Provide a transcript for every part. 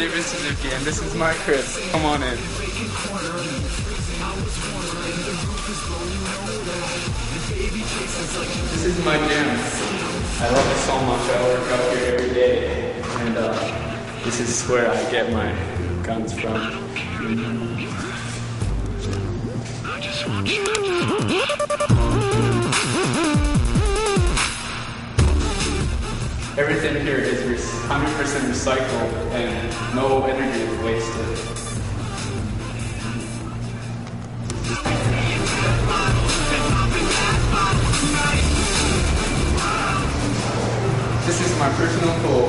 live in Suzuki, and this is my crib. Come on in. This is my gym. I love it so much. I work out here every day, and this is where I get my guns from. Everything here is 100% recycled and no energy is wasted. This is my personal pool.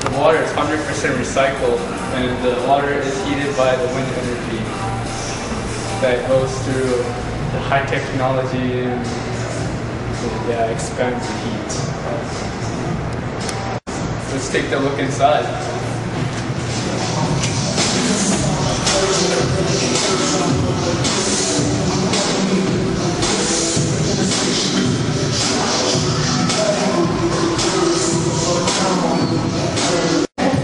The water is 100% recycled and the water is heated by the wind energy that goes through the high technology and expands the heat. Let's take a look inside.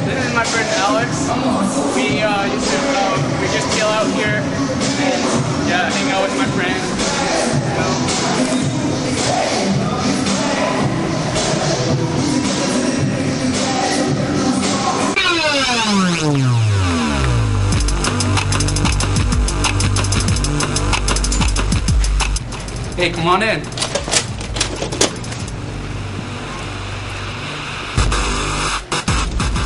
This is my friend Alex. We just chill out here and hang out with my friends. Hey, come on in.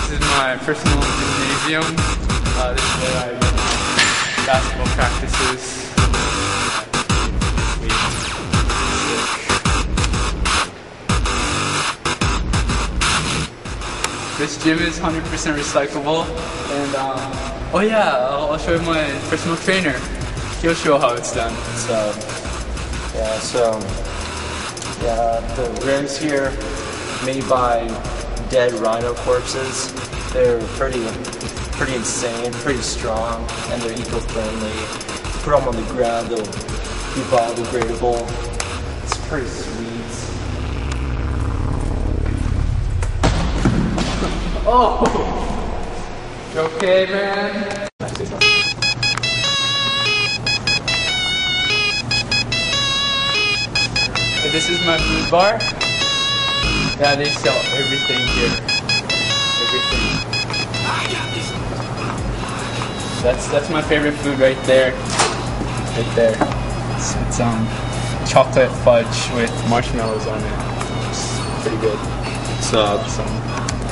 This is my personal gymnasium. This is where I do my basketball practices. This gym is 100% recyclable, and I'll show you my personal trainer. He'll show how it's done. The rims here made by dead rhino corpses. They're pretty insane, pretty strong, and they're eco-friendly. You put them on the ground, they'll be biodegradable. It's pretty sweet. Oh! You okay, man? This is my food bar. Yeah, they sell everything here. Everything. That's my favorite food right there. Right there. It's chocolate fudge with marshmallows on it. It's pretty good. What's up?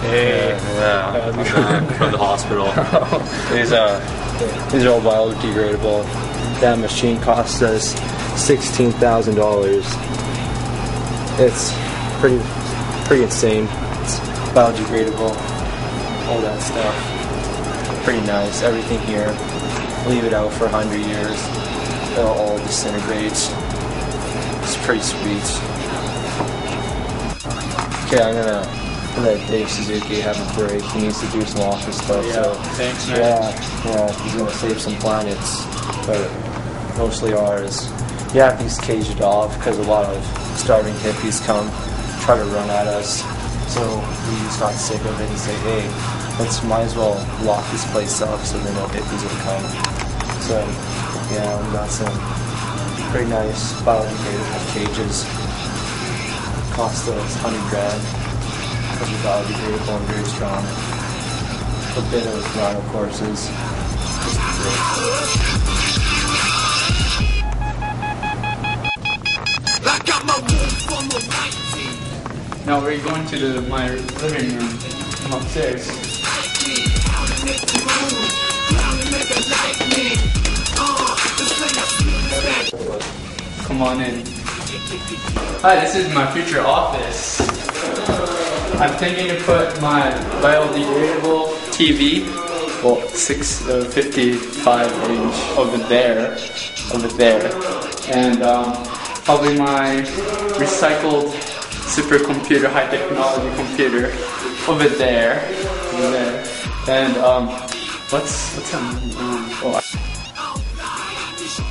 Hey. Yeah. I'm from the hospital. These are all biodegradable. That machine cost us $16,000. It's pretty insane. It's biodegradable, all that stuff. Pretty nice. Everything here, leave it out for 100 years, it'll all disintegrate. It's pretty sweet. Okay, I'm gonna let Dave Suzuki have a break. He needs to do some office stuff. Yeah, so thanks, man. Yeah, he's gonna save some planets, but mostly ours. You have these caged off because a lot of starving hippies come try to run at us. So we just got sick of it and say, hey, might as well lock this place up so then no hippies will come. So yeah, we got some pretty nice biodegradable cages. Cost us $100 grand because they're biodegradable and very strong. A bit of rhino corpses. Now we're going to my living room. Come upstairs. Come on in. Hi, this is my future office. I'm thinking to put my biodegradable TV, well, 55 inch over there, and probably my recycled supercomputer, high technology computer over there, and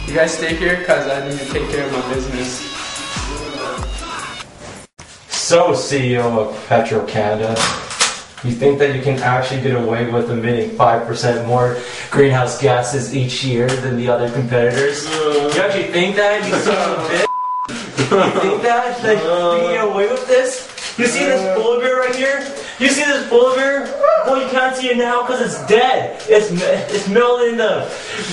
you guys stay here because I need to take care of my business. So, CEO of Petro Canada, You think that you can actually get away with emitting 5% more greenhouse gases each year than the other competitors? You actually think that? You son of a bitch? You think that? Like, you can get away with this? You see this polar bear right here? You see this polar bear? Well, you can't see it now because it's dead. It's melted in the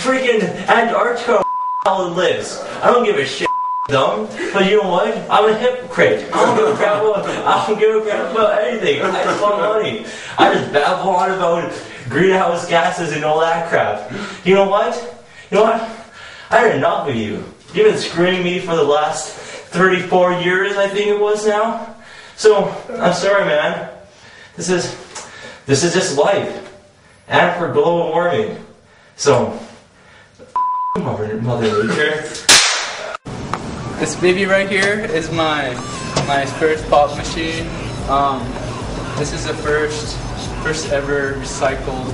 freaking Antarctica how it lives. I don't give a shit, dumb. But you know what? I'm a hypocrite. I don't give a crap about anything. I just want money. I just babble on about greenhouse gases and all that crap. You know what? You know what? I had enough of you. You've been screwing me for the last 34 years, I think it was now. So, I'm sorry, man. This is just life. And for global warming. So, Mother Nature. This baby right here is my first pop machine. This is the first ever recycled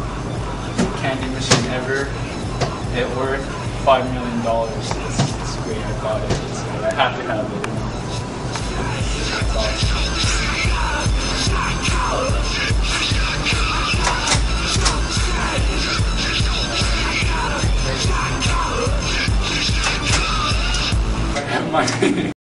candy machine ever. It worth $5 million. It's great. I got it. So I have to have it. It's awesome. Am I?